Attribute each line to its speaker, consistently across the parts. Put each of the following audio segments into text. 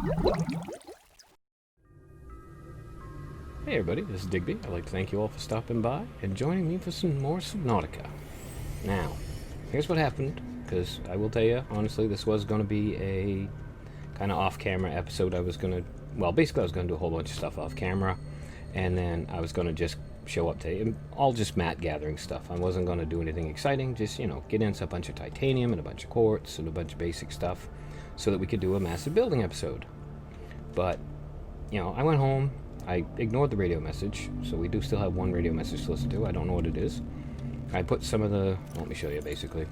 Speaker 1: Hey everybody, this is Digby. I'd like to thank you all for stopping by and joining me for some more Subnautica. Now, here's what happened, because I will tell you, honestly, this was going to be a kind of off-camera episode. Basically I was going to do a whole bunch of stuff off-camera, and then I was going to just show up to all just mat gathering stuff. I wasn't going to do anything exciting, just, get in a bunch of titanium and a bunch of quartz and a bunch of basic stuff so that we could do a massive building episode. But, I went home. I ignored the radio message, so we do still have one radio message to listen to. I don't know what it is. I put some of the... Let me show you, basically.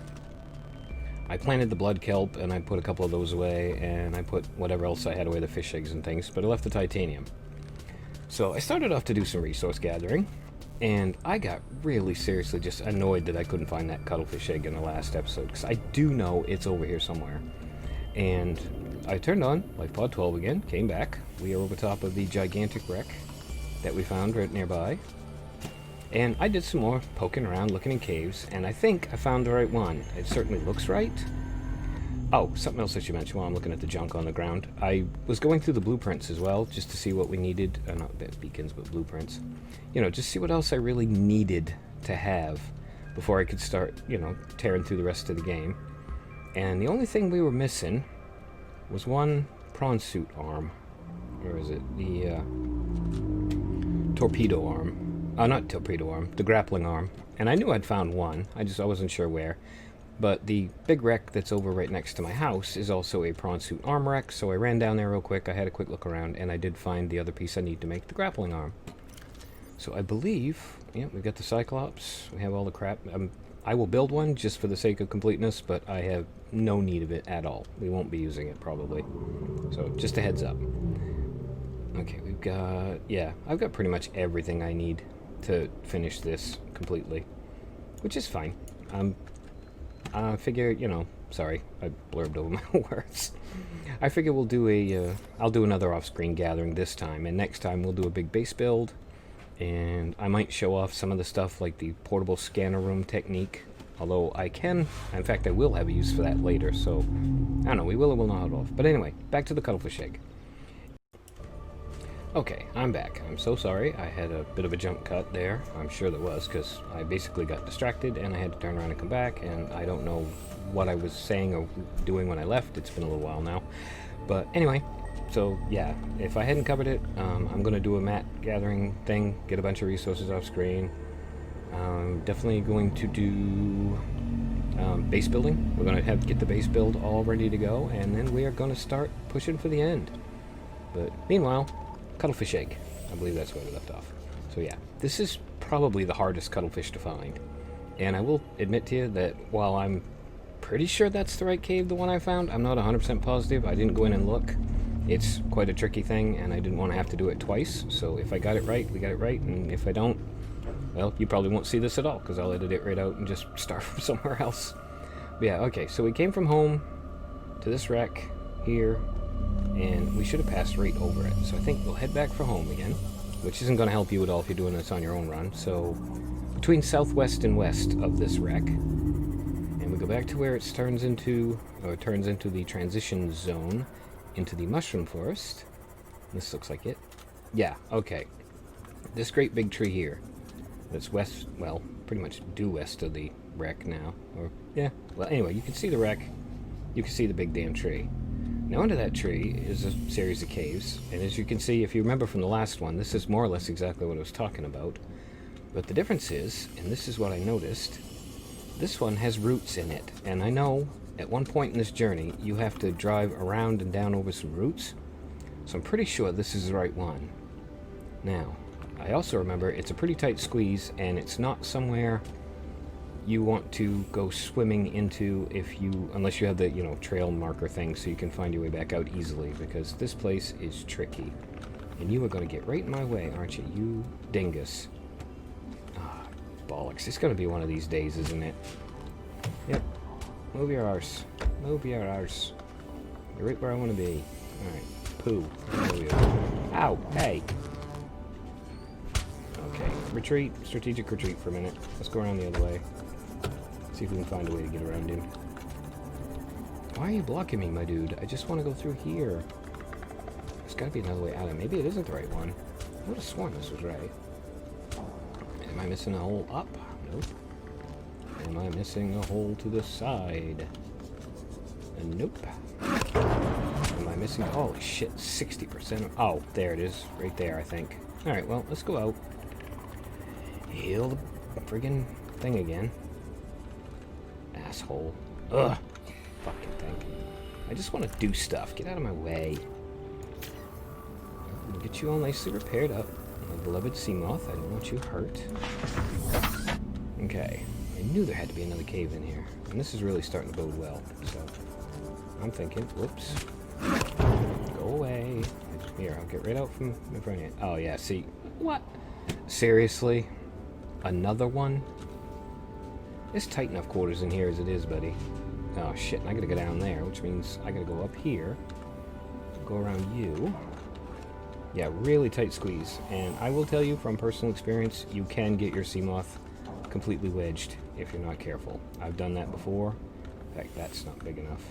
Speaker 1: I planted the blood kelp, and I put a couple of those away, and I put whatever else I had away, the fish eggs and things, but I left the titanium. So I started off to do some resource gathering, and I got really seriously just annoyed that I couldn't find that cuddlefish egg in the last episode, because I do know it's over here somewhere. And I turned on LifePod 12 again, came back. We are over top of the gigantic wreck that we found right nearby. And I did some more poking around, looking in caves, and I think I found the right one. It certainly looks right. Oh, something else I should mention while I'm looking at the junk on the ground. I was going through the blueprints as well, just to see what we needed. Not beacons, but blueprints. Just see what else I really needed to have before I could start, tearing through the rest of the game. And the only thing we were missing was one prawn suit arm. Where is it? The torpedo arm. Not torpedo arm, the grappling arm. And I knew I'd found one, I wasn't sure where. But the big wreck that's over right next to my house is also a prawn suit arm wreck, so I ran down there real quick, I had a quick look around, and I did find the other piece I need to make the grappling arm. So I believe, we've got the Cyclops, we have all the crap. I will build one just for the sake of completeness, but I have no need of it at all. We won't be using it probably. So just a heads up. Okay, we've got... Yeah, I've got pretty much everything I need to finish this completely, which is fine. I figure, sorry, I blurbed over my words. I figure we'll do I'll do another off-screen gathering this time, and next time we'll do a big base build. And I might show off some of the stuff like the portable scanner room technique. Although I will have a use for that later, so I don't know, we will or will not hold off. But anyway, back to the cuttlefish egg. Okay, I'm back. I'm so sorry, I had a bit of a jump cut there. I'm sure there was, because I basically got distracted and I had to turn around and come back, and I don't know what I was saying or doing when I left. It's been a little while now. But anyway, so yeah, if I hadn't covered it, I'm going to do a mat gathering thing, get a bunch of resources off screen. Definitely going to do base building. We're going to get the base build all ready to go, and then we are going to start pushing for the end. But meanwhile, cuttlefish egg. I believe that's where we left off. So yeah, this is probably the hardest cuttlefish to find. And I will admit to you that while I'm pretty sure that's the right cave, the one I found, I'm not 100% positive. I didn't go in and look. It's quite a tricky thing, and I didn't want to have to do it twice. So if I got it right, we got it right, and if I don't, well, you probably won't see this at all, because I'll edit it right out and just start from somewhere else. But yeah, okay, so we came from home to this wreck here, and we should have passed right over it. So I think we'll head back for home again, which isn't going to help you at all if you're doing this on your own run. So between southwest and west of this wreck, and we go back to where it turns into the transition zone into the mushroom forest. This looks like it. Yeah, okay. This great big tree here that's west, well, pretty much due west of the wreck now. Or, yeah, well, anyway, you can see the wreck. You can see the big damn tree. Now under that tree is a series of caves, and as you can see, if you remember from the last one, this is more or less exactly what I was talking about. But the difference is, and this is what I noticed, this one has roots in it, and I know at one point in this journey you have to drive around and down over some roots, so I'm pretty sure this is the right one. Now, I also remember it's a pretty tight squeeze, and it's not somewhere you want to go swimming into unless you have the, trail marker thing so you can find your way back out easily, because this place is tricky. And you are going to get right in my way, aren't you, you dingus? Ah, bollocks. It's going to be one of these days, isn't it? Yep. Move your arse. Move your arse. You're right where I want to be. Alright. Poo. There we go. Ow! Hey! Okay. Retreat. Strategic retreat for a minute. Let's go around the other way. See if we can find a way to get around him. Why are you blocking me, my dude? I just want to go through here. gotta be another way out of it. Maybe it isn't the right one. I would have sworn this was right. Am I missing a hole up? Nope. Am I missing a hole to the side? Nope. Am I missing? Holy shit, 60%. Oh, there it is. Right there, I think. Alright, well, let's go out. Heal the friggin' thing again. Asshole. Ugh. Fucking thing. I just want to do stuff. Get out of my way. I'll get you all nicely repaired up. My beloved sea moth. I don't want you hurt. Okay. I knew there had to be another cave in here. And this is really starting to bode well. So, I'm thinking, whoops. Go away. Here, I'll get right out from in front of you. Oh, yeah, see. What? Seriously? Another one? It's tight enough quarters in here as it is, buddy. Oh, shit, and I gotta go down there, which means I gotta go up here. Go around you. Yeah, really tight squeeze. And I will tell you from personal experience, you can get your sea moth completely wedged if you're not careful. I've done that before. In fact, that's not big enough.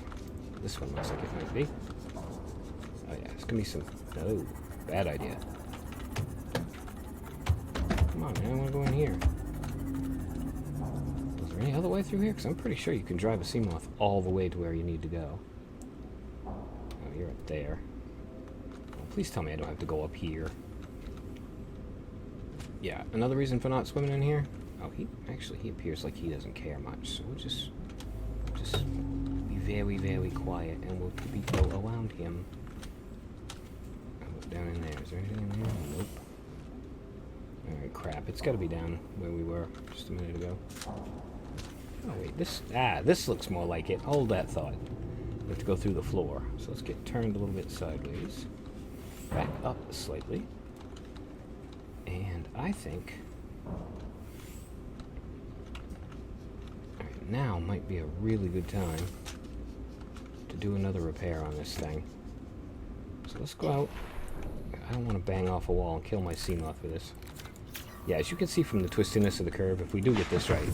Speaker 1: This one looks like it might be. Oh yeah, it's gonna be some... No, bad idea. Come on, man, I wanna go in here. Is there any other way through here? Because I'm pretty sure you can drive a sea moth all the way to where you need to go. Oh, you're up there. Oh, please tell me I don't have to go up here. Yeah, another reason for not swimming in here? Oh, he appears like he doesn't care much, so we'll just be very, very quiet, and we'll go around him. Down in there. Is there anything in there? Nope. Alright, crap. It's got to be down where we were just a minute ago. Oh, wait. This looks more like it. Hold that thought. We have to go through the floor. So let's get turned a little bit sideways. Back up slightly. And I think... Alright, now might be a really good time to do another repair on this thing. So let's go out. I don't want to bang off a wall and kill my sea moth for this. Yeah, as you can see from the twistiness of the curve, if we do get this right,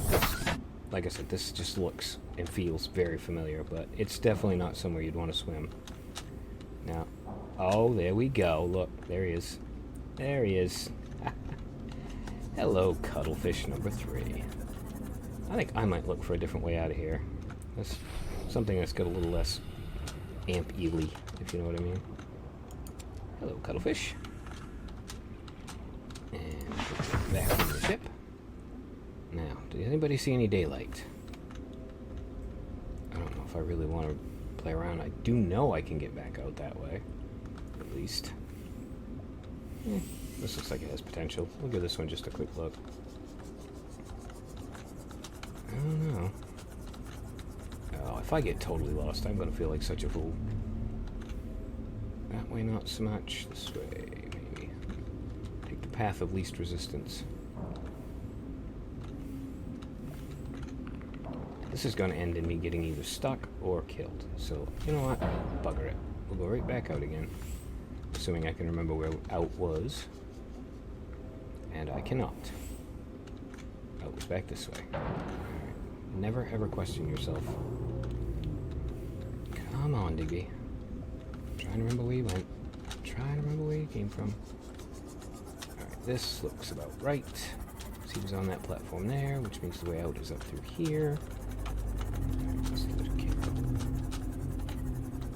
Speaker 1: like I said, this just looks and feels very familiar, but it's definitely not somewhere you'd want to swim. Now, oh, there we go. Look, there he is. There he is. Hello, cuddlefish number 3. I think I might look for a different way out of here. That's something that's got a little less amp-ely, if you know what I mean. Hello, cuddlefish. And put back in the ship. Now, did anybody see any daylight? I don't know if I really want to play around. I do know I can get back out that way. At least. This looks like it has potential. We'll give this one just a quick look. I don't know. Oh, if I get totally lost, I'm going to feel like such a fool. That way not so much. This way, maybe. Take the path of least resistance. This is going to end in me getting either stuck or killed. So, you know what? Bugger it. We'll go right back out again. Assuming I can remember where out was. And I cannot. Out was back this way. Alright. Never ever question yourself. Come on, Digby. Trying to remember where you went. Trying to remember where you came from. Alright, this looks about right. So he was on that platform there, which means the way out is up through here.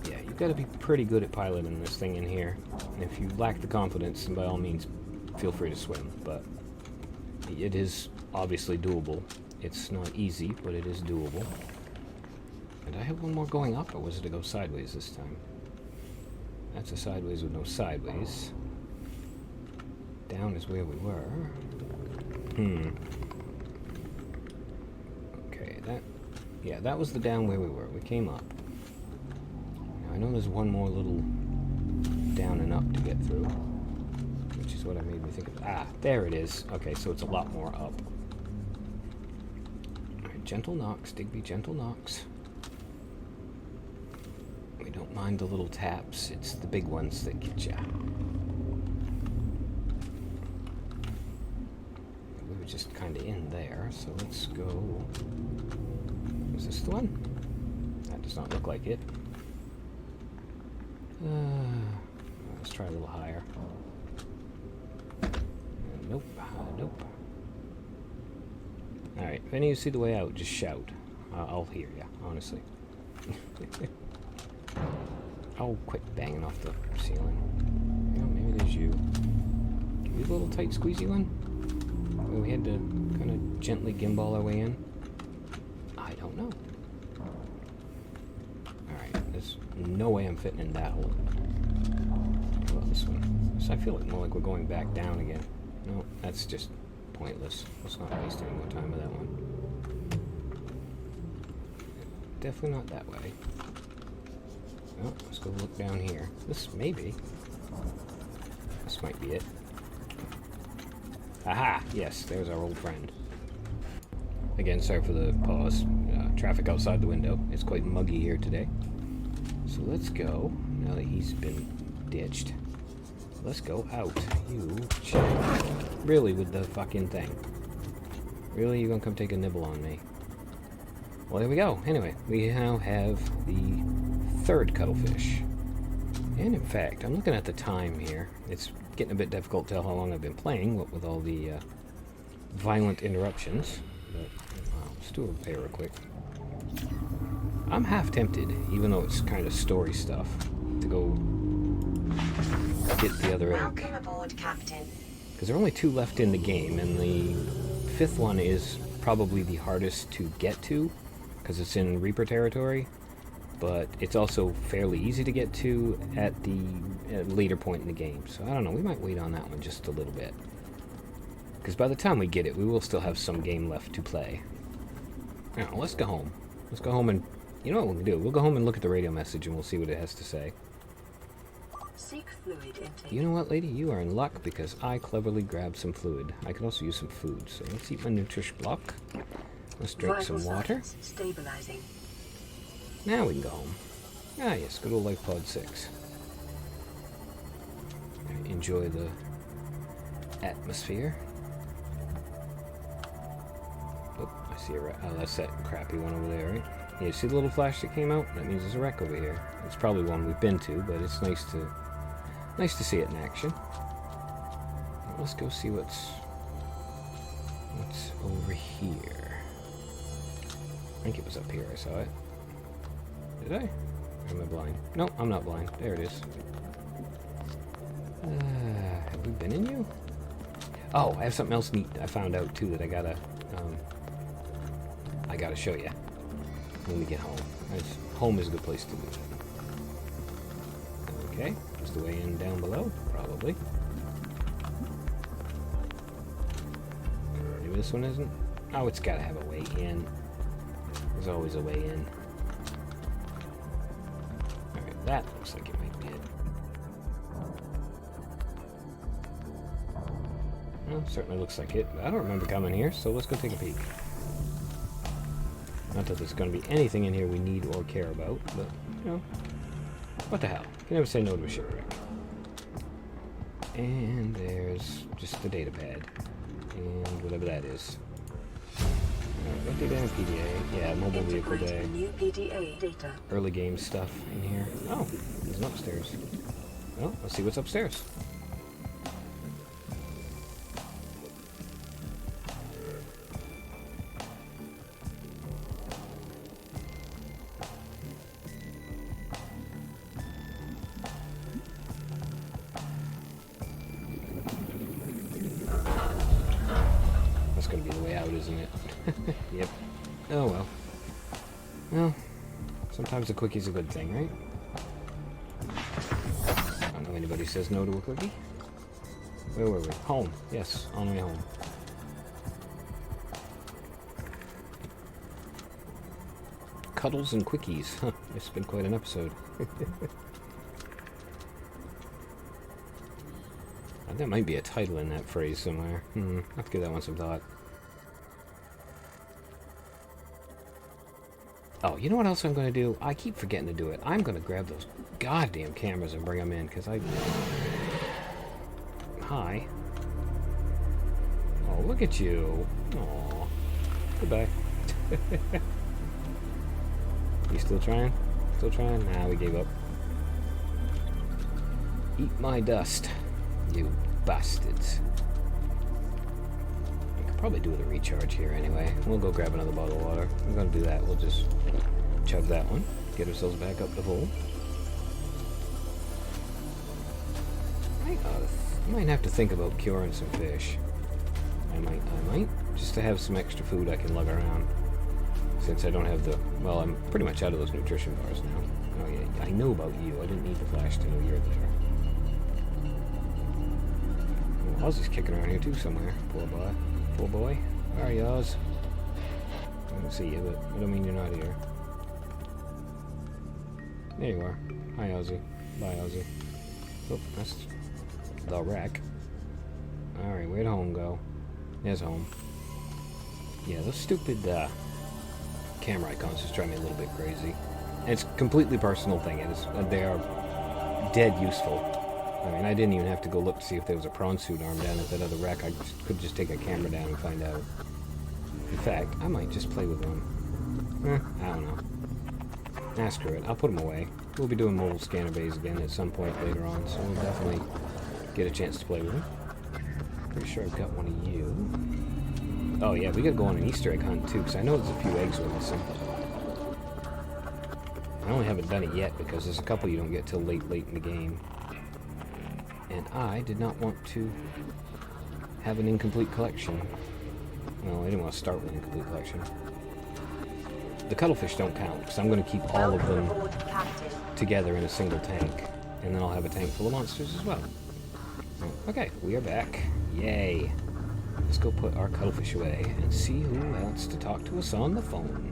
Speaker 1: Yeah, you've got to be pretty good at piloting this thing in here. And if you lack the confidence, then by all means, feel free to swim. But it is obviously doable. It's not easy, but it is doable. And I have one more going up, or was it to go sideways this time? That's a sideways with no sideways. Down is where we were. Okay, that was the down where we were. We came up. Now I know there's one more little down and up to get through, which is what I made me think of. Ah, there it is. Okay, so it's a lot more up. Alright, gentle knocks, Digby, gentle knocks. We don't mind the little taps, it's the big ones that get ya. We were just kind of in there, so let's go. Is this the one? That does not look like it. Let's try a little higher. Nope. Nope. Alright, if any of you see the way out, just shout. I'll hear ya, honestly. Oh, quit banging off the ceiling. You know, maybe there's you. Are you a little tight squeezy one? Where we had to kind of gently gimbal our way in? I don't know. Alright, there's no way I'm fitting in that hole. What about this one? So I feel like more like we're going back down again. No, that's just pointless. Let's not waste any more time with that one. Definitely not that way. Oh, let's go look down here. This maybe. This might be it. Aha! Yes, there's our old friend. Again, sorry for the pause. Traffic outside the window. It's quite muggy here today. So let's go, now that he's been ditched. Let's go out. You check. Really, with the fucking thing? Really, you gonna come take a nibble on me? Well, there we go. Anyway, we now have the third cuttlefish. And in fact, I'm looking at the time here. It's getting a bit difficult to tell how long I've been playing, what with all the violent interruptions. But let's do a repair real quick. I'm half tempted, even though it's kind of story stuff, to go get the other egg.
Speaker 2: Welcome aboard, Captain.
Speaker 1: Because there are only 2 left in the game, and the 5th one is probably the hardest to get to, because it's in Reaper territory. But it's also fairly easy to get to at the later point in the game. So I don't know, we might wait on that one just a little bit. Because by the time we get it, we will still have some game left to play. Now, let's go home. Let's go home and... You know what we'll do? We'll go home and look at the radio message and we'll see what it has to say.
Speaker 2: Seek fluid intake.
Speaker 1: You know what, lady? You are in luck because I cleverly grabbed some fluid. I could also use some food. So let's eat my Nutrish block. Let's drink some water.
Speaker 2: Stabilizing.
Speaker 1: Now we can go home. Ah, yes, good old Life Pod 6. Enjoy the atmosphere. Oh, I see a wreck. Oh, that's that crappy one over there, right? Yeah, you see the little flash that came out? That means there's a wreck over here. It's probably one we've been to, but it's nice to see it in action. Well, let's go see what's over here. I think it was up here I saw it. Did I? Or am I blind? No, I'm not blind. There it is. Have we been in you? Oh, I have something else neat I found out too that I gotta show you when we get home. Home is a good place to do that. Okay, is the way in down below? Probably. Maybe this one isn't? Oh, it's gotta have a way in. There's always a way in. Alright, that looks like it might be it. Well, certainly looks like it. I don't remember coming here, so let's go take a peek. Not that there's going to be anything in here we need or care about, but, you know, what the hell? You can never say no to a shipwreck. And there's just the data pad. And whatever that is. What data and PDA? Yeah, mobile vehicle day.
Speaker 2: New PDA data.
Speaker 1: Early game stuff in here. Oh, there's an upstairs. Well, let's see what's upstairs. That's gonna be the way out, isn't it? Yep. Oh well. Well, sometimes a quickie's a good thing, right? I don't know anybody says no to a quickie. Where were we? Home. Yes, on the way home. Cuddles and quickies. Huh, it's been quite an episode. There might be a title in that phrase somewhere. I'll have to give that one some thought. Oh, you know what else I'm going to do? I keep forgetting to do it. I'm going to grab those goddamn cameras and bring them in, because I... Hi. Oh, look at you. Aw. Goodbye. You still trying? Still trying? Nah, we gave up. Eat my dust, you bastards. I could probably do with a recharge here anyway. We'll go grab another bottle of water. We're gonna do that. We'll just chug that one. Get ourselves back up to full. I might have to think about curing some fish. I might. Just to have some extra food I can lug around. Since I don't have the... Well, I'm pretty much out of those nutrition bars now. Oh yeah, I know about you. I didn't need the flash to know you're there. Oh, Ozzy's kicking around here too somewhere. Poor boy. Poor boy. Where are you, Oz? I don't see you, but I don't mean you're not here. There you are. Hi, Ozzy. Bye, Ozzy. Oh, that's the wreck. Alright, where'd home go? There's home. Yeah, those stupid camera icons just drive me a little bit crazy. And it's a completely personal thing. It is, they are dead useful. I mean, I didn't even have to go look to see if there was a prawn suit arm down at that other wreck. I could just take a camera down and find out. In fact, I might just play with one. I don't know. Nah, screw it. I'll put them away. We'll be doing mobile scanner bays again at some point later on, so we'll definitely get a chance to play with them. Pretty sure I've got one of you. Oh yeah, we gotta go on an Easter egg hunt too, because I know there's a few eggs we're missing. I only haven't done it yet because there's a couple you don't get till late in the game. And I did not want to have an incomplete collection. Well, I didn't want to start with an incomplete collection. The cuddlefish don't count, because I'm going to keep all of them together in a single tank. And then I'll have a tank full of monsters as well. Okay, we are back. Yay. Let's go put our cuddlefish away and see who wants to talk to us on the phone.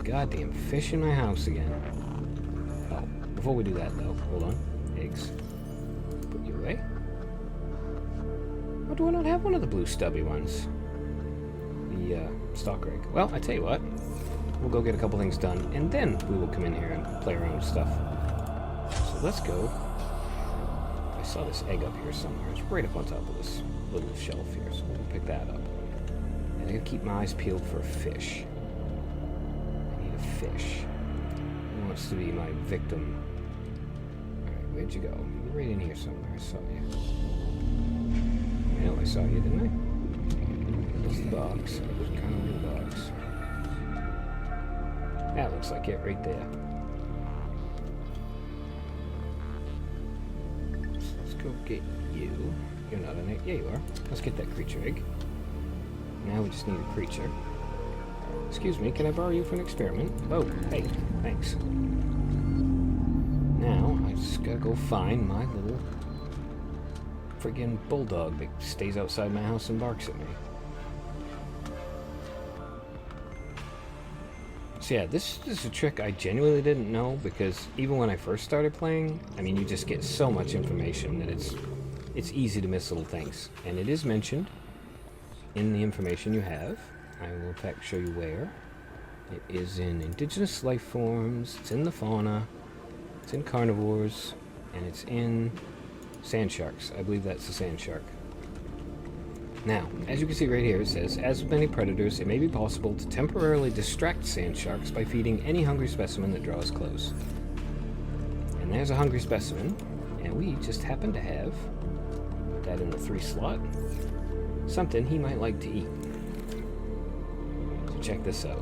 Speaker 1: Goddamn fish in my house again. Oh, before we do that though, hold on. Eggs. Put you away. Or do I not have one of the blue stubby ones? The stalker egg. Well, I tell you what. We'll go get a couple things done, and then we will come in here and play around with stuff. So let's go. I saw this egg up here somewhere. It's right up on top of this little shelf here, so we'll pick that up. And I gotta keep my eyes peeled for a fish. I need a fish. Who wants to be my victim? Alright, where'd you go? You're right in here somewhere. I saw you. I know I saw you, didn't I? There's the box. There's kind of the box. That looks like it right there. So let's go get you. You're not an egg. Yeah, you are. Let's get that creature egg. Now we just need a creature. Excuse me, can I borrow you for an experiment? Oh, hey, thanks. Now I just gotta go find my little friggin' bulldog that stays outside my house and barks at me. So yeah, this is a trick I genuinely didn't know, because even when I first started playing, I mean, you just get so much information that it's easy to miss little things. And it is mentioned in the information you have. I will in fact show you where. It is in indigenous life forms, it's in the fauna, it's in carnivores, and it's in sand sharks. I believe that's the sand shark. Now, as you can see right here, it says, as with many predators, it may be possible to temporarily distract sand sharks by feeding any hungry specimen that draws close. And there's a hungry specimen, and we just happen to have that in the 3 slot. Something he might like to eat. So check this out.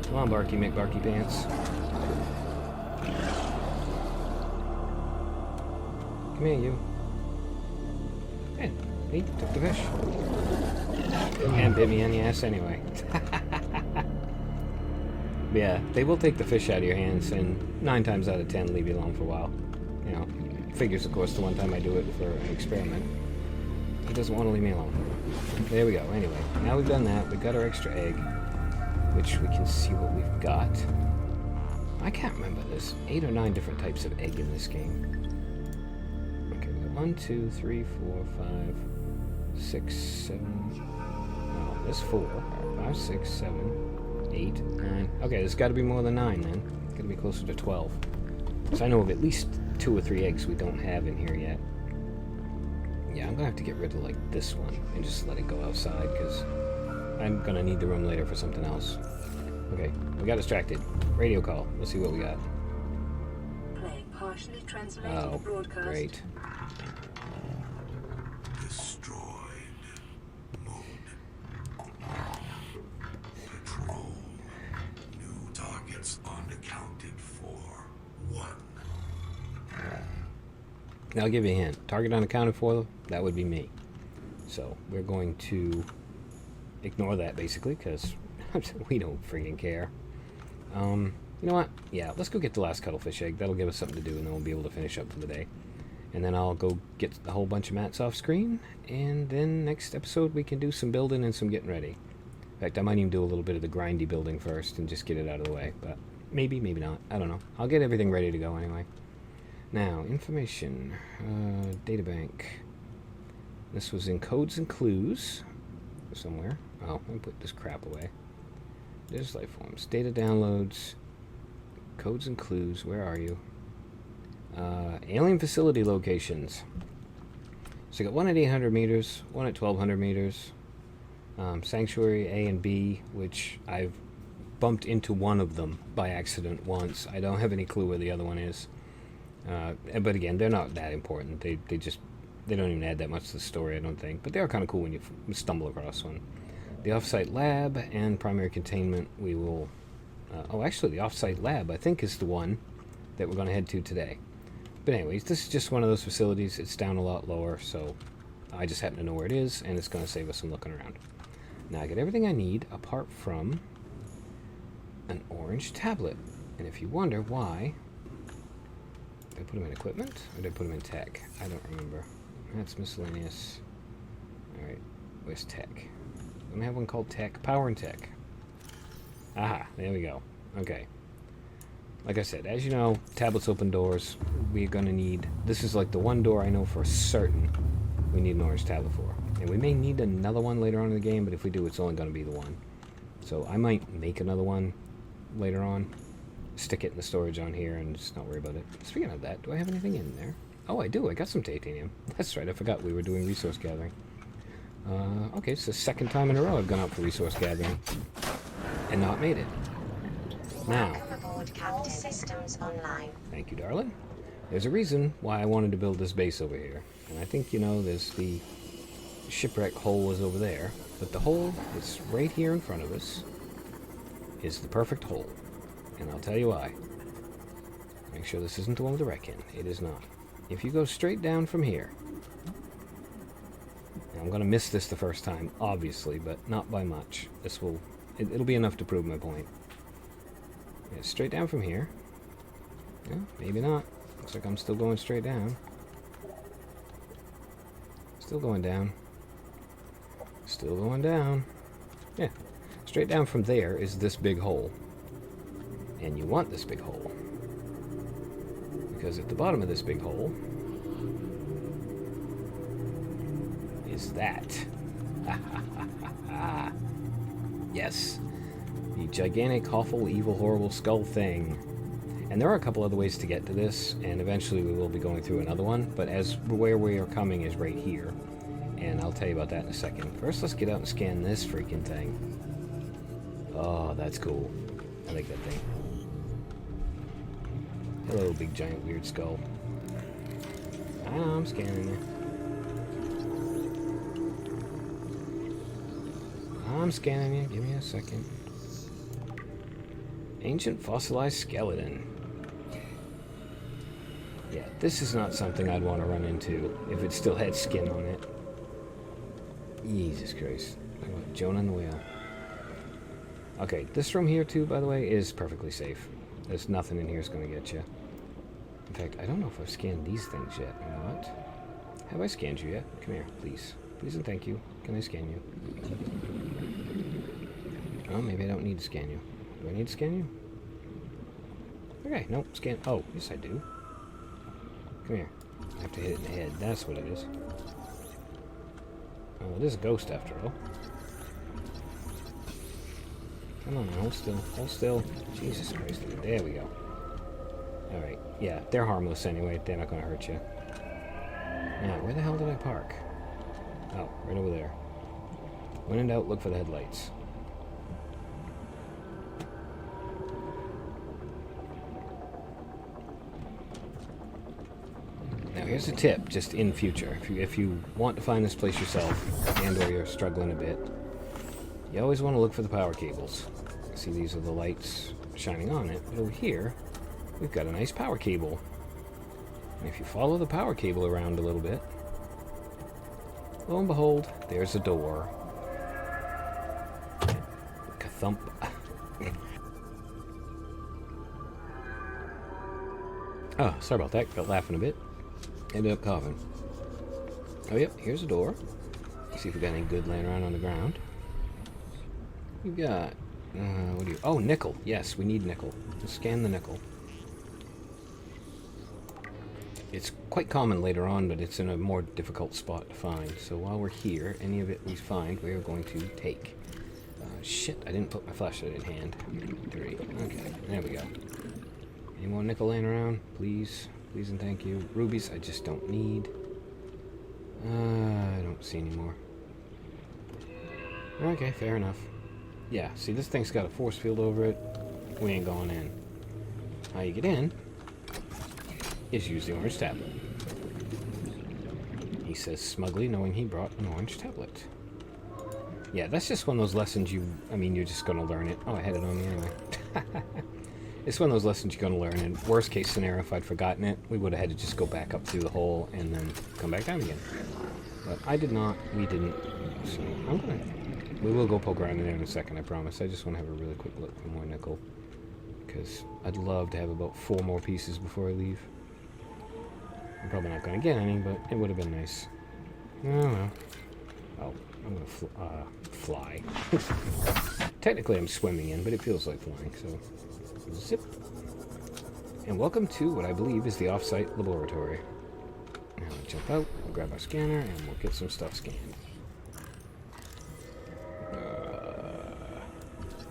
Speaker 1: Come on, Barky McBarky Pants. Come here, you. Hey. He took the fish. And bit me in the ass anyway. Yeah, they will take the fish out of your hands, and 9 times out of 10 leave you alone for a while. You know, figures, of course, the one time I do it for an experiment. He doesn't want to leave me alone. There we go. Anyway, now we've done that. We've got our extra egg, which we can see what we've got. I can't remember. There's 8 or 9 different types of egg in this game. Okay, we got 1, 2, 3, 4, 5... 6, 7, no, there's 4, 5, 6, 7, 8, 9. Okay, there's got to be more than 9 then. It's got to be closer to 12. So I know of at least 2 or 3 eggs we don't have in here yet. Yeah, I'm going to have to get rid of, like, this one and just let it go outside, because I'm going to need the room later for something else. Okay, we got distracted. Radio call. Let's see what we got.
Speaker 2: Playing Partially translated
Speaker 1: Oh,
Speaker 2: broadcast.
Speaker 1: great.
Speaker 3: Destroyed. Mode. Patrol. New targets unaccounted for. 1.
Speaker 1: Now I'll give you a hint. Target unaccounted for, that would be me. So we're going to ignore that basically because we don't freaking care. You know what? Yeah, let's go get the last cuddlefish egg. That'll give us something to do, and then we'll be able to finish up for the day. And then I'll go get a whole bunch of mats off screen, and then next episode we can do some building and some getting ready. In fact, I might even do a little bit of the grindy building first and just get it out of the way. But maybe, maybe not. I don't know. I'll get everything ready to go anyway. Now, information. Databank. This was in codes and clues somewhere. Oh, let me put this crap away. There's life forms. Data downloads. Codes and clues. Where are you? Alien facility locations. So you got one at 800 meters, one at 1200 meters. Sanctuary A and B, which I've bumped into one of them by accident once. I don't have any clue where the other one is. But again, they're not that important. They don't even add that much to the story, I don't think. But they are kind of cool when you stumble across one. The offsite lab and primary containment we will... oh, actually, the offsite lab, I think, is the one that we're going to head to today. But anyways, this is just one of those facilities. It's down a lot lower, so I just happen to know where it is, and it's going to save us some looking around. Now I get everything I need apart from an orange tablet. And if you wonder why... Did I put them in equipment, or did I put them in tech? I don't remember. That's miscellaneous. Alright, where's tech? Don't we have one called tech? Power and tech. Aha, there we go. Okay. Like I said, as you know, tablets open doors. We're going to need... This is like the one door I know for certain we need an orange tablet for. And we may need another one later on in the game, but if we do, it's only going to be the one. So I might make another one later on. Stick it in the storage on here and just not worry about it. Speaking of that, do I have anything in there? Oh, I do. I got some titanium. That's right. I forgot we were doing resource gathering. Okay, it's the second time in a row I've gone out for resource gathering and not made it. Now,
Speaker 2: All systems online.
Speaker 1: thank you, darling. There's a reason why I wanted to build this base over here. And I think, you know, there's the shipwreck hole was over there. But the hole that's right here in front of us is the perfect hole. And I'll tell you why. Make sure this isn't the one with the wreck in. It is not. If you go straight down from here... I'm going to miss this the first time, obviously, but not by much. This will... It'll be enough to prove my point. Yeah, straight down from here. Yeah, maybe not. Looks like I'm still going straight down. Still going down. Still going down. Yeah. Straight down from there is this big hole. And you want this big hole. Because at the bottom of this big hole is that. Yes. The gigantic, awful, evil, horrible skull thing. And there are a couple other ways to get to this, and eventually we will be going through another one, but as where we are coming is right here. And I'll tell you about that in a second. First, let's get out and scan this freaking thing. Oh, that's cool. I like that thing. Hello, big, giant, weird skull. I know, I'm scanning you. I'm scanning you. Give me a second. Ancient fossilized skeleton. Yeah, this is not something I'd want to run into if it still had skin on it. Jesus Christ. Jonah and the whale. Okay, this room here too, by the way, is perfectly safe. There's nothing in here that's going to get you. In fact, I don't know if I've scanned these things yet. You know what? Have I scanned you yet? Come here, please. Please and thank you. Can I scan you? Oh, maybe I don't need to scan you. Do I need to scan you? Okay, nope, scan. Oh, yes I do. Come here. I have to hit it in the head. That's what it is. Oh, it is a ghost after all. Come on, hold still. Hold still. Jesus Christ. There we go. Alright. Yeah, they're harmless anyway. They're not going to hurt you. Now, where the hell did I park? Oh, right over there. When in doubt, look for the headlights. Now here's a tip, just in future. If you want to find this place yourself, and or you're struggling a bit, you always want to look for the power cables. See, these are the lights shining on it, but over here, we've got a nice power cable. And if you follow the power cable around a little bit, lo and behold, there's a door. Ka-thump. Oh, sorry about that. Got laughing a bit. Ended up coughing. Oh, yep, here's a door. See if we got any good laying around on the ground. We've got... what do you... Oh, nickel. Yes, we need nickel. Let's scan the nickel. It's quite common later on, but it's in a more difficult spot to find. So while we're here, any of it we find, we are going to take. Shit, I didn't put my flashlight in hand. 3. Okay, there we go. Any more nickel laying around? Please. Please and thank you. Rubies, I just don't need. I don't see any more. Okay, fair enough. Yeah, see, this thing's got a force field over it. We ain't going in. How you get in is use the orange tablet. He says smugly, knowing he brought an orange tablet. Yeah, that's just one of those lessons you're just going to learn it. Oh, I had it on me anyway. It's one of those lessons you're going to learn. In worst case scenario, if I'd forgotten it, we would have had to just go back up through the hole and then come back down again. But I did not. We didn't. So we will go poke around in there in a second, I promise. I just want to have a really quick look for more nickel. Because I'd love to have about 4 more pieces before I leave. I'm probably not going to get any, but it would have been nice. Oh, well. Oh, I'm going to fly. Technically, I'm swimming in, but it feels like flying, so... Zip. And welcome to what I believe is the off-site laboratory. Now we'll jump out, we'll grab our scanner, and we'll get some stuff scanned.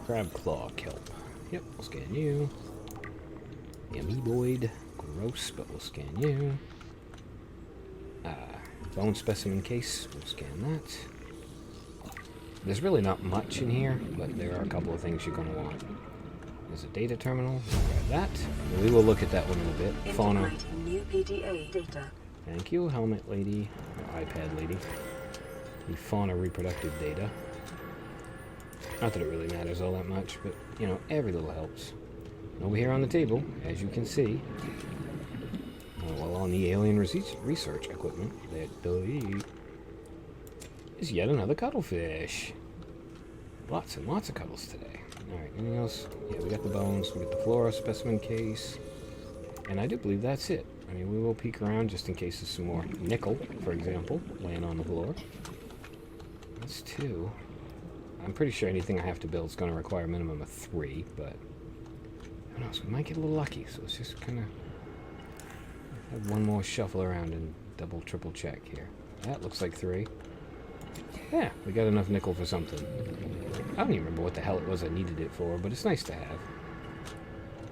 Speaker 1: Crab claw kelp. Yep, we'll scan you. Amoeboid. Gross, but we'll scan you. Bone specimen case. We'll scan that. There's really not much in here, but there are a couple of things you're going to want. There's a data terminal. We'll grab that. And we will look at that one in a bit. Fauna.
Speaker 2: New PDA data.
Speaker 1: Thank you, helmet lady. Or iPad lady. The fauna reproductive data. Not that it really matters all that much, but, you know, every little helps. And over here on the table, as you can see, well, on the alien research equipment, that is yet another cuddlefish. Lots and lots of cuddles today. Alright, anything else? Yeah, we got the bones, we got the flora specimen case, and I do believe that's it. I mean, we will peek around just in case there's some more nickel, for example, laying on the floor. That's 2. I'm pretty sure anything I have to build is going to require a minimum of 3, but who knows, we might get a little lucky, so let's just kind of have one more shuffle around and double, triple check here. That looks like 3. Yeah, we got enough nickel for something. I don't even remember what the hell it was I needed it for, but it's nice to have.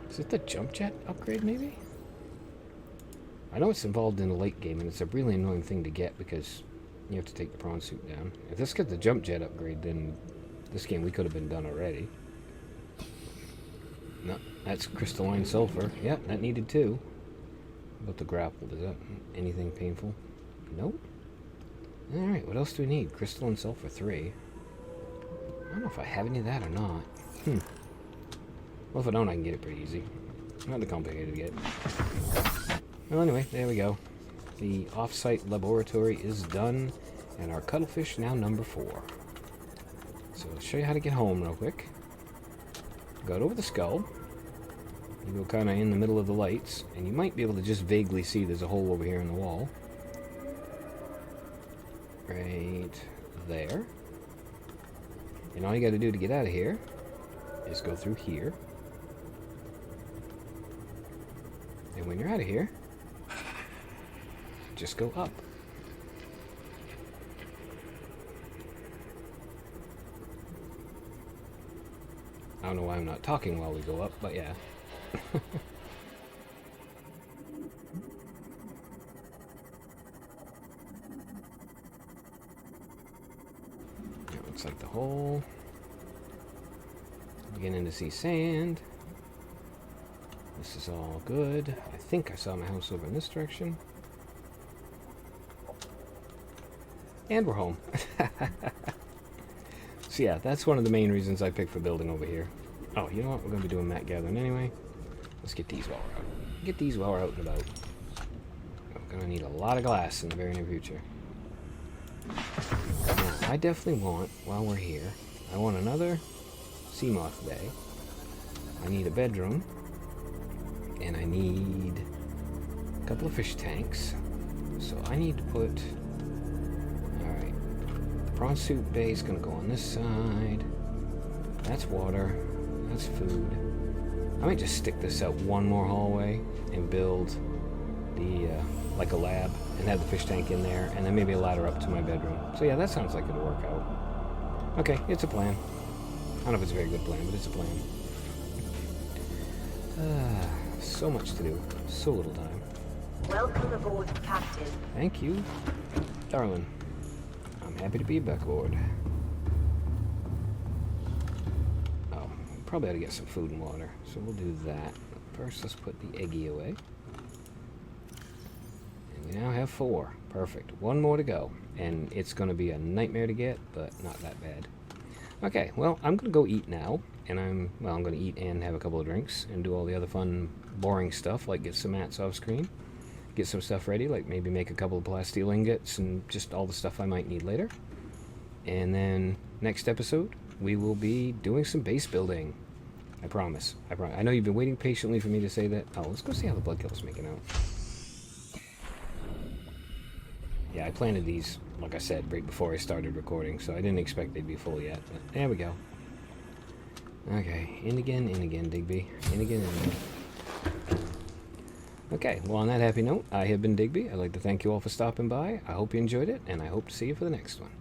Speaker 1: Is it the jump jet upgrade, maybe? I know it's involved in the late game, and it's a really annoying thing to get because you have to take the prawn suit down. If this gets the jump jet upgrade, then this game we could have been done already. No, that's crystalline sulfur. Yep, that needed 2. About the grapple, is that anything painful? Nope. Alright, what else do we need? Crystalline sulfur 3. I don't know if I have any of that or not. Well, if I don't, I can get it pretty easy. Not that complicated to get. Well, anyway, there we go. The off-site laboratory is done, and our cuddlefish now number 4. So I'll show you how to get home real quick. Go over the skull. You go kind of in the middle of the lights, and you might be able to just vaguely see there's a hole over here in the wall. Right there. And all you got to do to get out of here is go through here. And when you're out of here, just go up. I don't know why I'm not talking while we go up, but yeah. It looks like the hole. Beginning to see sand. This is all good. I think I saw my house over in this direction. And we're home. So yeah, that's one of the main reasons I picked for building over here. Oh, you know what? We're going to be doing mat gathering anyway. Let's get these while we're out. Get these while we're out and about. We're going to need a lot of glass in the very near future. Now, I definitely want, while we're here, I want another sea moth bay. I need a bedroom. And I need a couple of fish tanks. So I need to put... Alright. The prawn soup bay is going to go on this side. That's water. That's food. I might just stick this out one more hallway and build the, like a lab and have the fish tank in there and then maybe a ladder up to my bedroom. So yeah, that sounds like it'll work out. Okay, it's a plan. I don't know if it's a very good plan, but it's a plan. So much to do. So little time.
Speaker 2: Welcome aboard, Captain.
Speaker 1: Thank you, darling. I'm happy to be back aboard. Oh, probably ought to get some food and water, so we'll do that. First, let's put the eggie away. And we now have 4. Perfect. 1 more to go, and it's going to be a nightmare to get, but not that bad. Okay, well, I'm going to go eat now, and I'm going to eat and have a couple of drinks and do all the other fun, boring stuff, like get some mats off screen, get some stuff ready, like maybe make a couple of plasteel ingots and just all the stuff I might need later. And then next episode, we will be doing some base building. I promise. I know you've been waiting patiently for me to say that. Oh, let's go see how the blood kill's making out. Yeah, I planted these, like I said, right before I started recording, so I didn't expect they'd be full yet, but there we go. Okay, in again, Digby. In again, in again. Okay, well, on that happy note, I have been Digby. I'd like to thank you all for stopping by. I hope you enjoyed it, and I hope to see you for the next one.